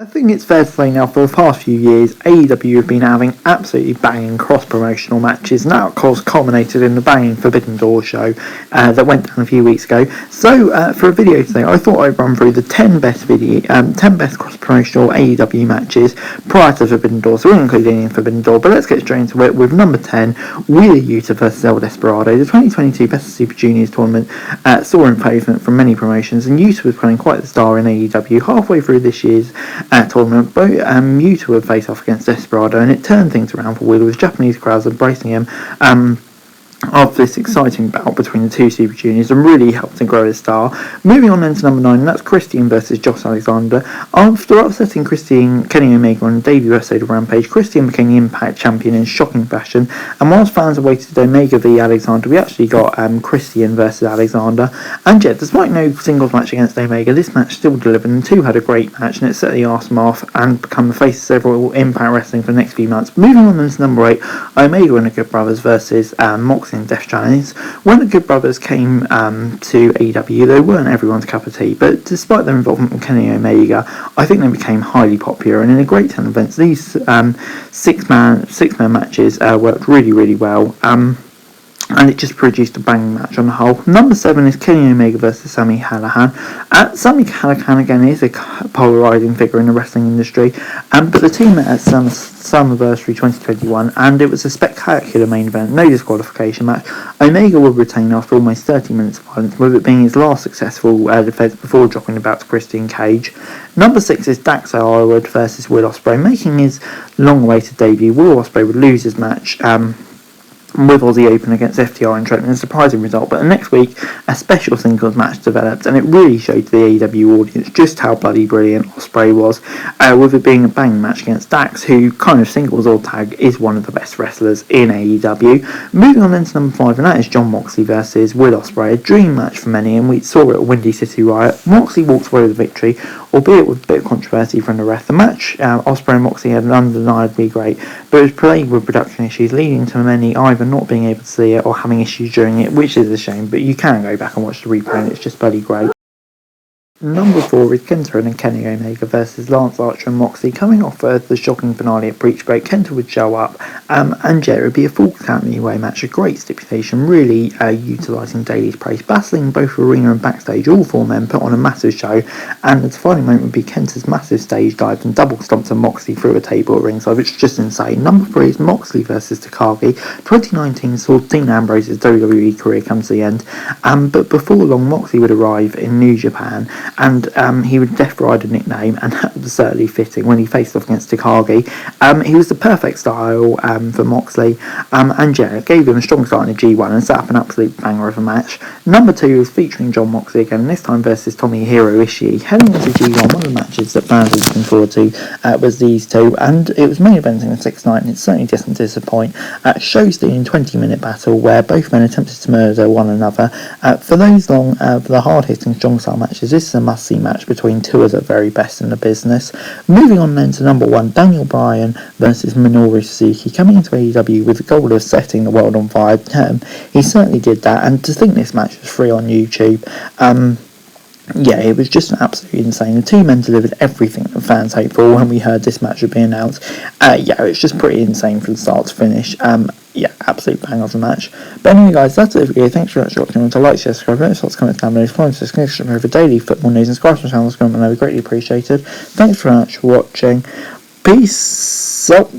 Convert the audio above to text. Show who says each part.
Speaker 1: I think it's fair to say now for the past few years AEW have been having absolutely banging cross-promotional matches, and that of course culminated in the banging Forbidden Door show that went down a few weeks ago. So for a video today I thought I'd run through the 10 best cross-promotional AEW matches prior to Forbidden Door, so we're including in Forbidden Door, but let's get straight into it with number 10, Wheeler Yuta vs El Desperado. The 2022 Best of Super Juniors tournament saw improvement from many promotions, and Yuta was playing quite the star in AEW. Halfway through this year's tournament, both Njpw would face off against Desperado, and it turned things around for Wheeler, with Japanese crowds embracing him after this exciting bout between the two Super Juniors, and really helped to grow his star. Moving on then to number 9, and that's Christian versus Jos Alexander. After upsetting Kenny Omega on the debut episode of Rampage, Christian became the Impact champion in shocking fashion, and whilst fans awaited Omega v Alexander, we actually got Christian versus Alexander. And yet, despite no singles match against Omega, this match still delivered, and the two had a great match, and it set the arse off and become the face of several Impact Wrestling for the next few months. Moving on then to number 8, Omega and the Good Brothers versus Moxley and Death Giants. When the Good Brothers came to AEW, they weren't everyone's cup of tea, but despite their involvement with Kenny Omega, I think they became highly popular, and in a great 10 events, these six-man matches worked really well. And it just produced a banging match on the whole. Number 7 is Kenny Omega versus Sami Hassan. Sami Hassan again is a polarising figure in the wrestling industry, but the two met at Summerversary 2021, and it was a spectacular main event, no disqualification match. Omega would retain after almost 30 minutes of violence, with it being his last successful defence before dropping the bout to Christian Cage. Number 6 is Dax Harwood versus Will Ospreay. Making his long-awaited debut, Will Ospreay would lose his match with Aussie Open against FTR in Trenton, a surprising result, but the next week a special singles match developed, and it really showed to the AEW audience just how bloody brilliant Ospreay was, with it being a bang match against Dax, who kind of singles or tag is one of the best wrestlers in AEW. Moving on then to number 5, and that is Jon Moxley versus Will Ospreay, a dream match for many, and we saw it at Windy City Riot. Moxley walks away with the victory, albeit with a bit of controversy from the ref. The match, Ospreay and Moxley had undeniably great, but it was plagued with production issues, leading to many either not being able to see it or having issues during it, which is a shame, but you can go back and watch the replay and it's just bloody great. Number 4 is Kenta and Kenny Omega versus Lance Archer and Moxley. Coming off the shocking finale at Breach Break, Kenta would show up, and it would be a full count anyway match, a great stipulation, really utilising Daily's praise, battling both arena and backstage. All 4 men put on a massive show, and the defining moment would be Kenta's massive stage dive and double stomps of Moxley through a table at ringside, which is just insane. Number 3 is Moxley versus Takagi. 2019 saw Dean Ambrose's WWE career come to the end, but before long Moxley would arrive in New Japan, and he would Death Rider nickname, and that was certainly fitting when he faced off against Takagi. He was the perfect style for Moxley, and yeah, gave him a strong start in the G1 and set up an absolute banger of a match. Number 2 is featuring Jon Moxley again, this time versus Tomohiro Ishii. Heading into G1, one of the matches that fans were looking forward to was these two, and it was main eventing the 6th night, and it certainly doesn't disappoint. Show-stealing 20-minute battle where both men attempted to murder one another. For the hard-hitting strong-style matches, this is a must-see match between two of the very best in the business. Moving on then to number 1, Daniel Bryan versus Minoru Suzuki. Coming into AEW with the goal of setting the world on fire, he certainly did that, and to think this match was free on YouTube, yeah, it was just absolutely insane. The two men delivered everything that fans hoped for when we heard this match would be announced. Yeah, it's just pretty insane from start to finish. Yeah, absolute bang of a match. But anyway, guys, that's it for the video. Thanks very much for watching. Remember to like, share, subscribe, comment down below, follow, subscribe for daily football news, and subscribe to my channel, comment below, greatly appreciated. Thanks very much for watching. Peace out.